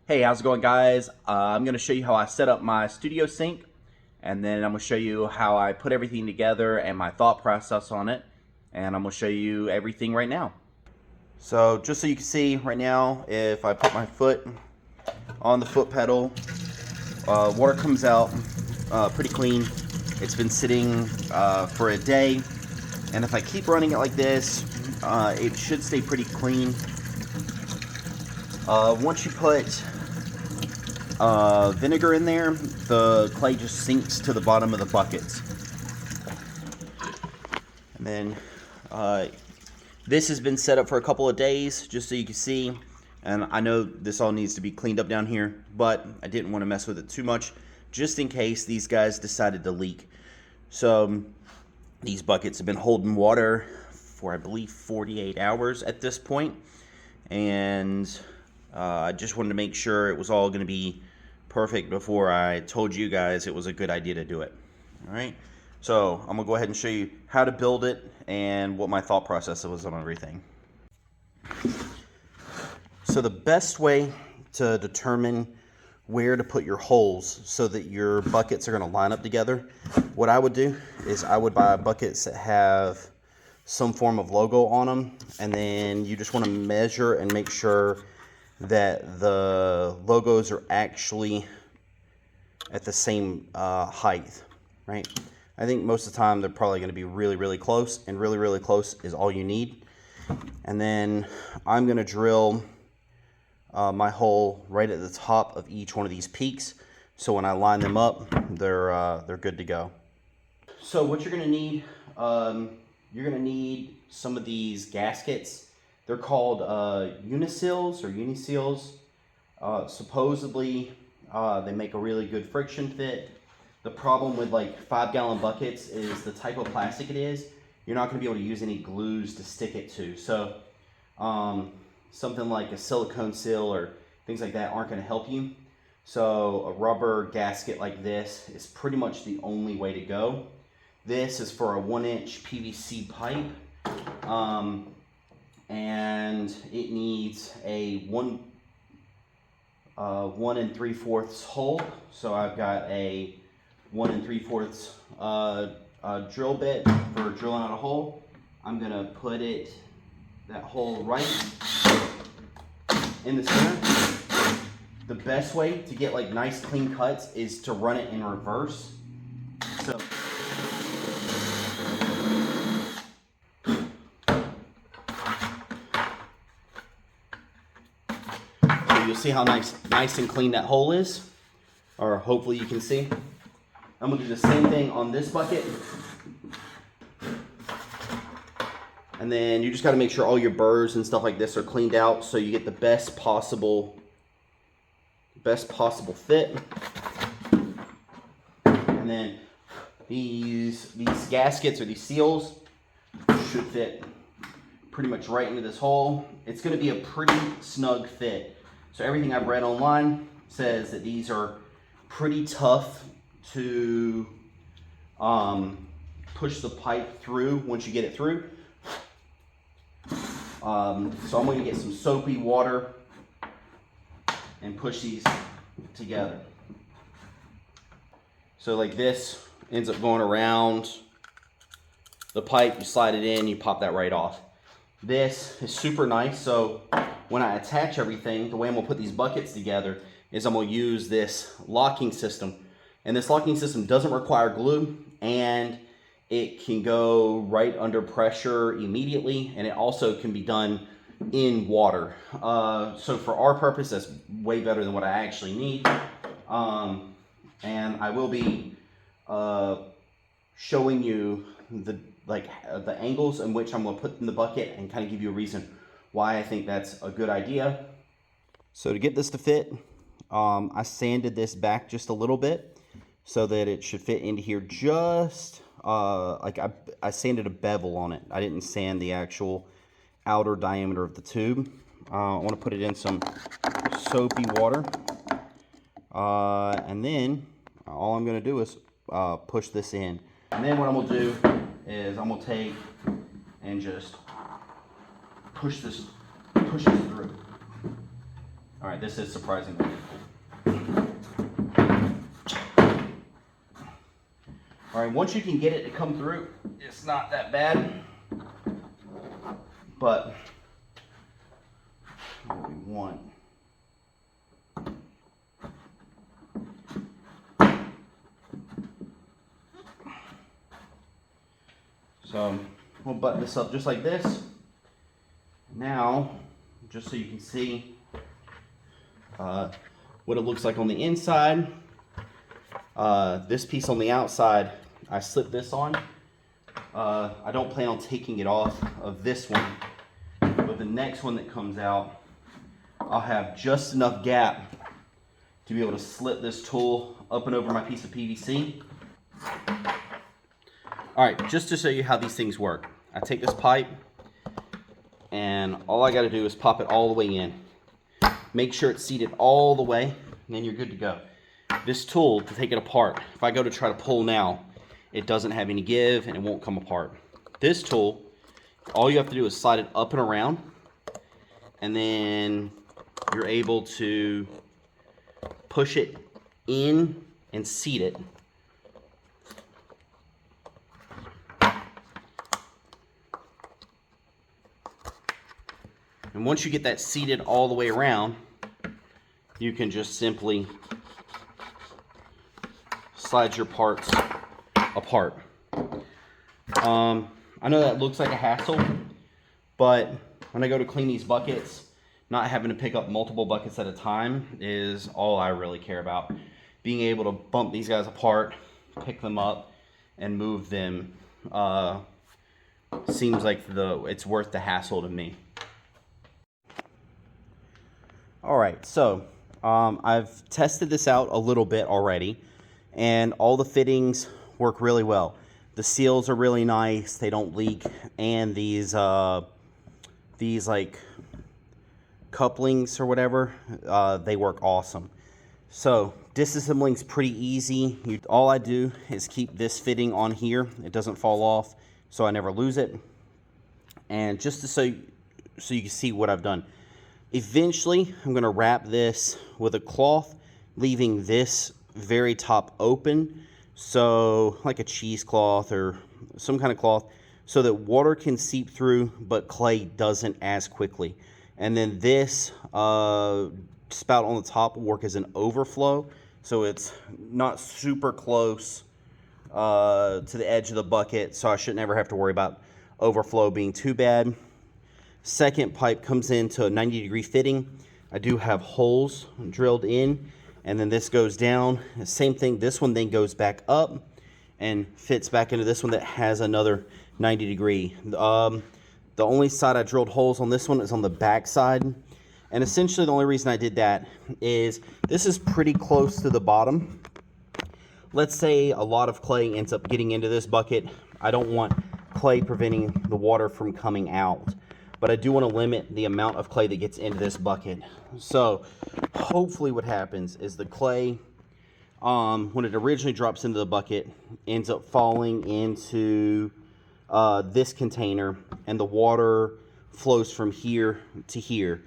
Hey, how's it going, guys? I'm going to show you how I set up my studio sink, and then I'm going to show you how I put everything together and my thought process on it, and I'm going to show you everything right now. So just so you can see right now, if I put my foot on the foot pedal, water comes out pretty clean. It's been sitting for a day, and if I keep running it like this, it should stay pretty clean. Once you put vinegar in there, the clay just sinks to the bottom of the buckets. And then this has been set up for a couple of days, just so you can see. And I know this all needs to be cleaned up down here, but I didn't want to mess with it too much, just in case these guys decided to leak. So these buckets have been holding water for, I believe, 48 hours at this point. And I just wanted to make sure it was all going to be perfect before I told you guys it was a good idea to do it. All right, so I'm gonna go ahead and show you how to build it and what my thought process was on everything. So the best way to determine where to put your holes so that your buckets are going to line up together, what I would do is I would buy buckets that have some form of logo on them, and then you just want to measure and make sure that the logos are actually at the same height, right? I think most of the time they're probably going to be really, really close, and really, really close is all you need. And then I'm going to drill my hole right at the top of each one of these peaks, so when I line them up, they're good to go. So what you're going to need, you're going to need some of these gaskets. They're called uniseals or uniseals. Supposedly, they make a really good friction fit. The problem with like 5-gallon buckets is the type of plastic it is. You're not going to be able to use any glues to stick it to. So something like a silicone seal or things like that aren't going to help you. So a rubber gasket like this is pretty much the only way to go. This is for a 1-inch PVC pipe. And it needs a 1 3/4 hole. So I've got a 1 3/4 drill bit for drilling out a hole. I'm gonna put that hole right in the center. The best way to get like nice clean cuts is to run it in reverse. So you'll see how nice and clean that hole is, or hopefully you can see. I'm gonna do the same thing on this bucket. And then you just gotta make sure all your burrs and stuff like this are cleaned out so you get the best possible fit. And then these gaskets or these seals should fit pretty much right into this hole. It's gonna be a pretty snug fit. So everything I've read online says that these are pretty tough to push the pipe through once you get it through. So I'm going to get some soapy water and push these together. So like this ends up going around the pipe, you slide it in, you pop that right off. This is super nice, so when I attach everything, the way I'm gonna put these buckets together is I'm gonna use this locking system. And this locking system doesn't require glue, and it can go right under pressure immediately, and it also can be done in water. So for our purpose, that's way better than what I actually need. And I will be showing you the angles in which I'm gonna put in the bucket and kind of give you a reason why I think that's a good idea. So to get this to fit, I sanded this back just a little bit so that it should fit into here just like I sanded a bevel on it. I didn't sand the actual outer diameter of the tube. I want to put it in some soapy water, and then all I'm going to do is push this in. And then what I'm going to do is I'm going to take and just push this through. All right, this is surprisingly all right, once you can get it to come through, it's not that bad. But what we want so we'll button this up just like this. Now, just so you can see what it looks like on the inside, this piece on the outside, I slip this on. I don't plan on taking it off of this one, but the next one that comes out, I'll have just enough gap to be able to slip this tool up and over my piece of PVC. All right, just to show you how these things work, I take this pipe and all I got to do is pop it all the way in. Make sure it's seated all the way, and then you're good to go. This tool, to take it apart, if I go to try to pull now, it doesn't have any give and it won't come apart. This tool, all you have to do is slide it up and around, and then you're able to push it in and seat it. And once you get that seated all the way around, you can just simply slide your parts apart. I know that looks like a hassle, but when I go to clean these buckets, not having to pick up multiple buckets at a time is all I really care about. Being able to bump these guys apart, pick them up, and move them seems like it's worth the hassle to me. All right, so I've tested this out a little bit already, and all the fittings work really well. The seals are really nice; they don't leak, and these like couplings or whatever, they work awesome. So disassembling's pretty easy. All I do is keep this fitting on here; it doesn't fall off, so I never lose it. And just so you can see what I've done. Eventually, I'm going to wrap this with a cloth, leaving this very top open, so like a cheesecloth or some kind of cloth, so that water can seep through, but clay doesn't as quickly. And then this spout on the top will work as an overflow, so it's not super close to the edge of the bucket, so I shouldn't ever have to worry about overflow being too bad. Second pipe comes into a 90-degree fitting. I do have holes drilled in, and then this goes down. Same thing, this one then goes back up and fits back into this one that has another 90-degree. The only side I drilled holes on this one is on the back side, and essentially the only reason I did that is this is pretty close to the bottom. Let's say a lot of clay ends up getting into this bucket. I don't want clay preventing the water from coming out, but I do want to limit the amount of clay that gets into this bucket. So hopefully what happens is the clay, when it originally drops into the bucket, ends up falling into this container, and the water flows from here to here.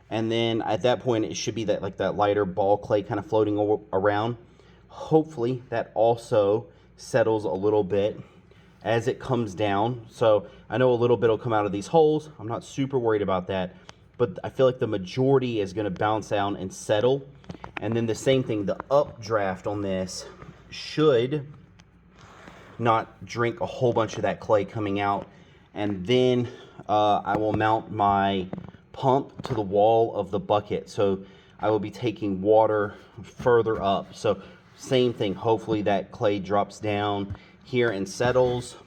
And then at that point, it should be that lighter ball clay kind of floating around. Hopefully that also settles a little bit as it comes down. So I know a little bit will come out of these holes. I'm not super worried about that, but I feel like the majority is going to bounce down and settle. And then the same thing, the updraft on this should not drink a whole bunch of that clay coming out. And then I will mount my pump to the wall of the bucket, so I will be taking water further up. So same thing, hopefully that clay drops down here and settles.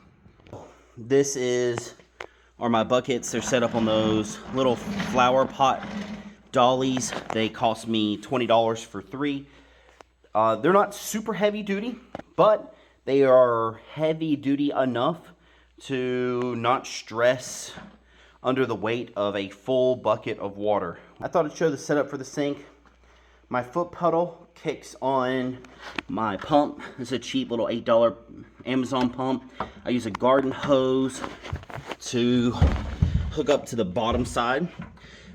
This are my buckets. They're set up on those little flower pot dollies. They cost me $20 for 3. They're not super heavy duty, but they are heavy duty enough to not stress under the weight of a full bucket of water. I thought I'd show the setup for the sink. My foot pedal kicks on my pump. This is a cheap little $8 Amazon pump. I use a garden hose to hook up to the bottom side.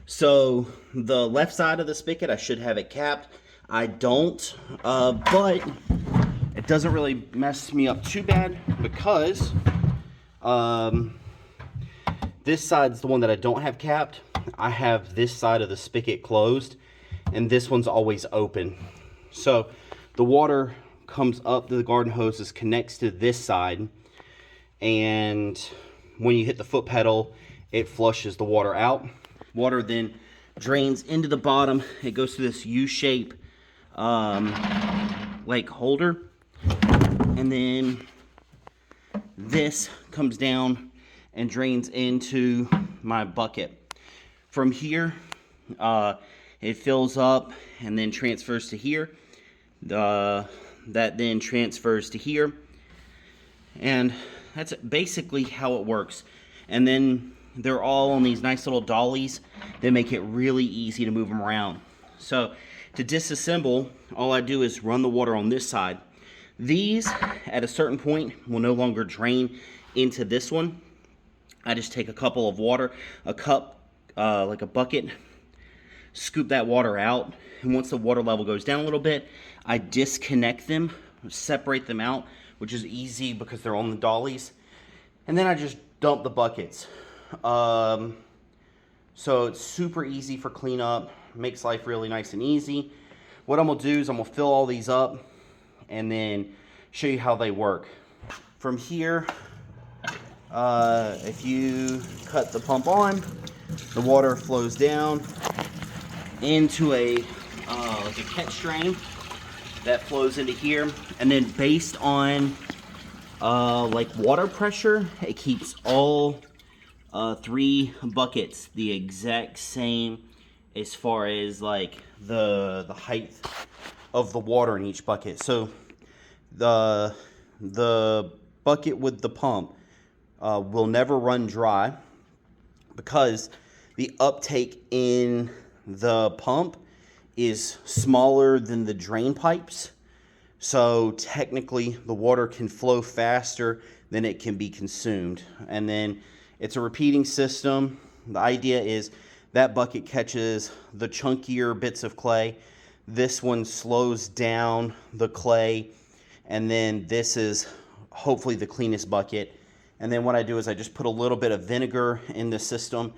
So the left side of the spigot, I should have it capped. I don't, but it doesn't really mess me up too bad because this side's the one that I don't have capped. I have this side of the spigot closed, and this one's always open. So the water comes up to the garden hoses, connects to this side, and when you hit the foot pedal, it flushes the water out. Water then drains into the bottom. It goes through this U-shape like holder, and then this comes down and drains into my bucket. From here, it fills up and then transfers to here. That then transfers to here, and that's basically how it works. And then they're all on these nice little dollies that make it really easy to move them around. So to disassemble, all I do is run the water on this side. These, at a certain point, will no longer drain into this one. I just take a couple of water, a cup, like a bucket, scoop that water out, and once the water level goes down a little bit, I disconnect them, separate them out, which is easy because they're on the dollies, and then I just dump the buckets. So it's super easy for cleanup, makes life really nice and easy. What I'm gonna do is I'm gonna fill all these up and then show you how they work. From here, if you cut the pump on, the water flows down into a like a catch drain that flows into here, and then based on like water pressure, it keeps all 3 buckets the exact same as far as like the height of the water in each bucket. So the bucket with the pump will never run dry because the uptake in the pump is smaller than the drain pipes. So technically the water can flow faster than it can be consumed. And then it's a repeating system. The idea is that bucket catches the chunkier bits of clay. This one slows down the clay. And then this is hopefully the cleanest bucket. And then what I do is I just put a little bit of vinegar in the system,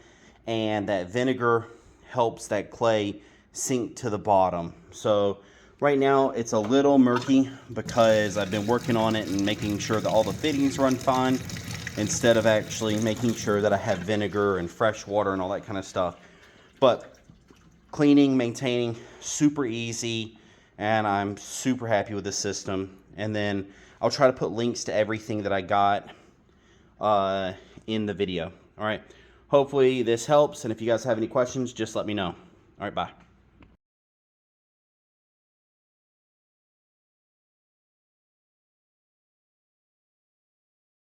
and that vinegar helps that clay sink to the bottom. So right now it's a little murky because I've been working on it and making sure that all the fittings run fine, instead of actually making sure that I have vinegar and fresh water and all that kind of stuff. But cleaning, maintaining, super easy, and I'm super happy with this system. And then I'll try to put links to everything that I got in the video. All right, hopefully this helps, and if you guys have any questions, just let me know. All right, bye.